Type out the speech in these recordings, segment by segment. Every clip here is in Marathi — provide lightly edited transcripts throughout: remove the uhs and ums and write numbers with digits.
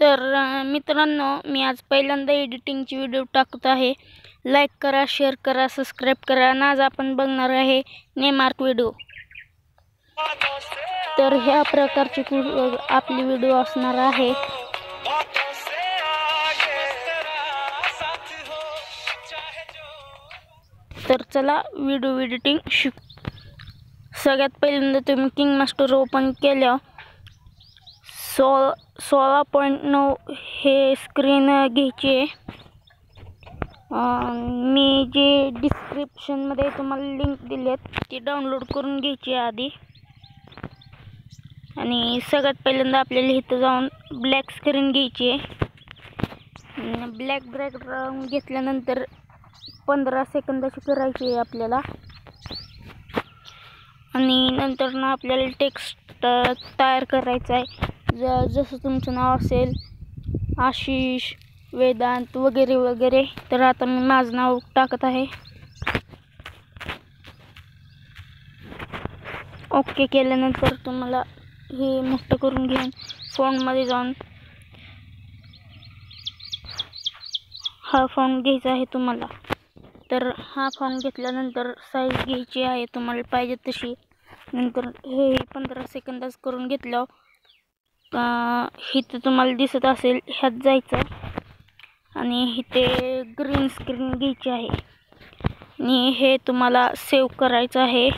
तर मित्रांनो, मी आज पहिल्यांदा एडिटिंगची व्हिडिओ टाकत आहे. लाईक करा, शेअर करा, सबस्क्राईब करा. आणि आज आपण बघणार आहे नेमार्क व्हिडिओ. तर ह्या प्रकारची आपली व्हिडिओ असणार आहे. तर चला व्हिडिओ एडिटिंग सगळ्यात पहिल्यांदा तुम्ही किंग मास्टर ओपन केल्या 16.9 हे स्क्रीन घ्यायची आहे. मी जे डिस्क्रिप्शनमध्ये तुम्हाला लिंक दिलेत ती डाउनलोड करून घ्यायची आधी. आणि सगळ्यात पहिल्यांदा आपल्याला इथं जाऊन ब्लॅक स्क्रीन घ्यायची आहे. ब्लॅक बॅकग्राऊंड घेतल्यानंतर 15 सेकंदाची करायची आहे आपल्याला. आणि नंतर ना आपल्याला टेक्स्ट तयार करायचं आहे. जसं तुमचं नाव असेल, आशिष, वेदांत वगैरे वगैरे. तर आता मी माझं नाव टाकत आहे. ओके केल्यानंतर तुम्हाला हे मोठं करून घेऊन फॉन्टमध्ये जाऊन हा फॉन्ट घ्यायचा आहे तुम्हाला. तर हा फॉन्ट घेतल्यानंतर साईज घ्यायची आहे तुम्हाला पाहिजे तशी. नंतर हे 15 सेकंदाच करून घेतलं. इथं तुम्हाला दिसत असेल ह्यात जायचं आणि इथे ग्रीन स्क्रीन घ्यायची आहे आणि हे तुम्हाला सेव्ह करायचं आहे.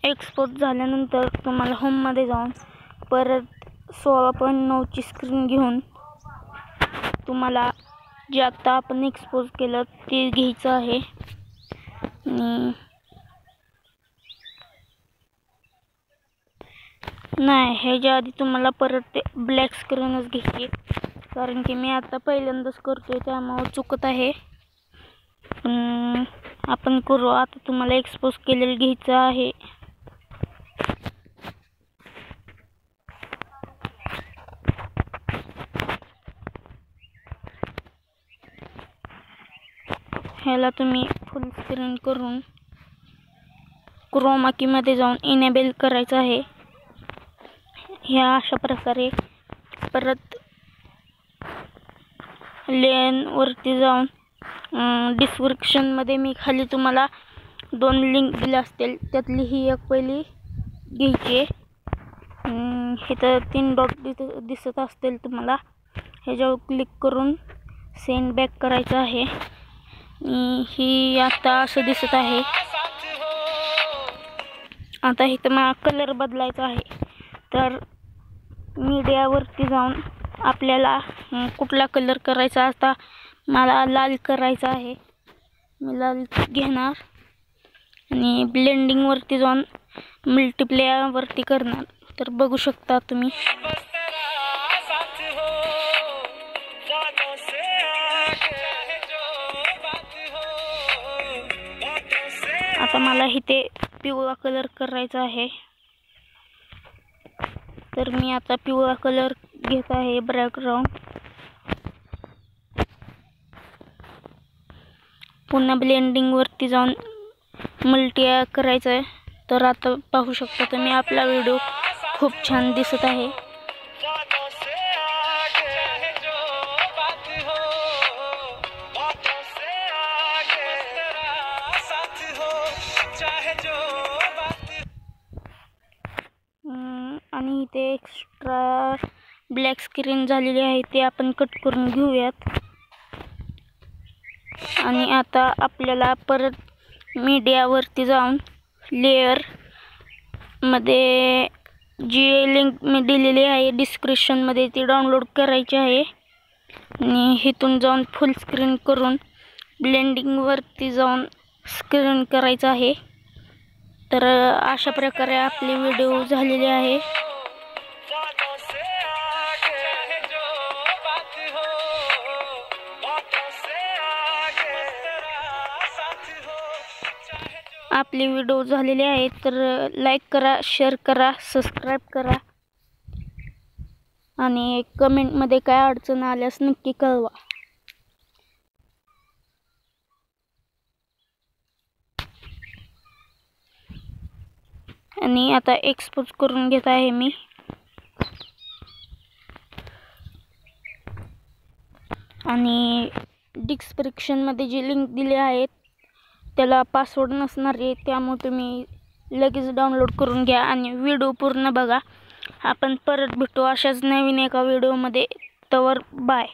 एक्सपोर्ट झाल्यानंतर तुम्हाला होममध्ये जाऊन परत 16.9 ची स्क्रीन घेऊन तुम्हाला जे आत्ता आपण एक्सपोज केलं ते घ्यायचं आहे. नाही, ह्याच्या आधी तुम्हाला परत ते ब्लॅक स्क्रीनच घ्यायची, कारण की मी आता पहिल्यांदाच करतोय त्यामुळे चुकत आहे. आपण करू. आता तुम्हाला एक्सपोज केलेलं घ्यायचं आहे. ह्याला तुम्ही फुल स्क्रीन करून क्रोमा कीमध्ये जाऊन इनेबल करायचं आहे. ह्या अशा प्रकारे परत लेनवरती जाऊन डिस्क्रिप्शनमध्ये मी खाली तुम्हाला 2 लिंक दिल्या असतील, त्यातली ही एक पहिली घ्यायची. इथं 3 डॉट दिसत असतील तुम्हाला. ह्याच्यावर क्लिक करून सेंड बॅक करायचं आहे. ही आता असं दिसत आहे. आता इथं मला कलर बदलायचा आहे. तर मीडियावरती जाऊन आपल्याला कुठला कलर करायचा. आता मला लाल करायचा आहे. मी लाल घेणार आणि ब्लेंडिंगवरती जाऊन मल्टीप्लेवरती करणार. तर बघू शकता तुम्ही. आता मला इथे पिवळा कलर करायचा आहे. तर मी आता पिवळा कलर घेत आहे बॅकग्राऊंड. पुन्हा ब्लेंडिंग वरती जाऊन मल्टी करायचं आहे. तर आता पाहू शकता तुम्ही आपला व्हिडिओ खूप छान दिसत आहे. आणि इथे एक्स्ट्रा ब्लॅक स्क्रीन झालेली आहे ते आपण कट करून घेऊयात. आणि आता आपल्याला परत मीडियावरती जाऊन लेअर मध्ये जी लिंक मी दिलेली आहे डिस्क्रिप्शनमध्ये ती डाउनलोड करायची आहे. आणि इथून जाऊन फुल स्क्रीन करून ब्लेंडिंगवरती जाऊन स्क्रीन करायचं आहे. तर अशा प्रकारे आपली व्हिडिओ झालेली आहे. आपली व्हिडिओ झालेली आहे. तर लाईक करा, शेअर करा, सबस्क्राईब करा. आणि कमेंटमध्ये काय अडचण आल्यास नक्की कळवा. आणि आता एक्सपोज करून घेत आहे मी. आणि डिस्क्रिप्शनमध्ये जी लिंक दिली आहे त्याला पासवर्ड नसणार आहे, त्यामुळे तुम्ही लगेच डाउनलोड करून घ्या आणि व्हिडिओ पूर्ण बघा. आपण परत भेटू अशाच नवीन एका व्हिडिओमध्ये. तवर बाय.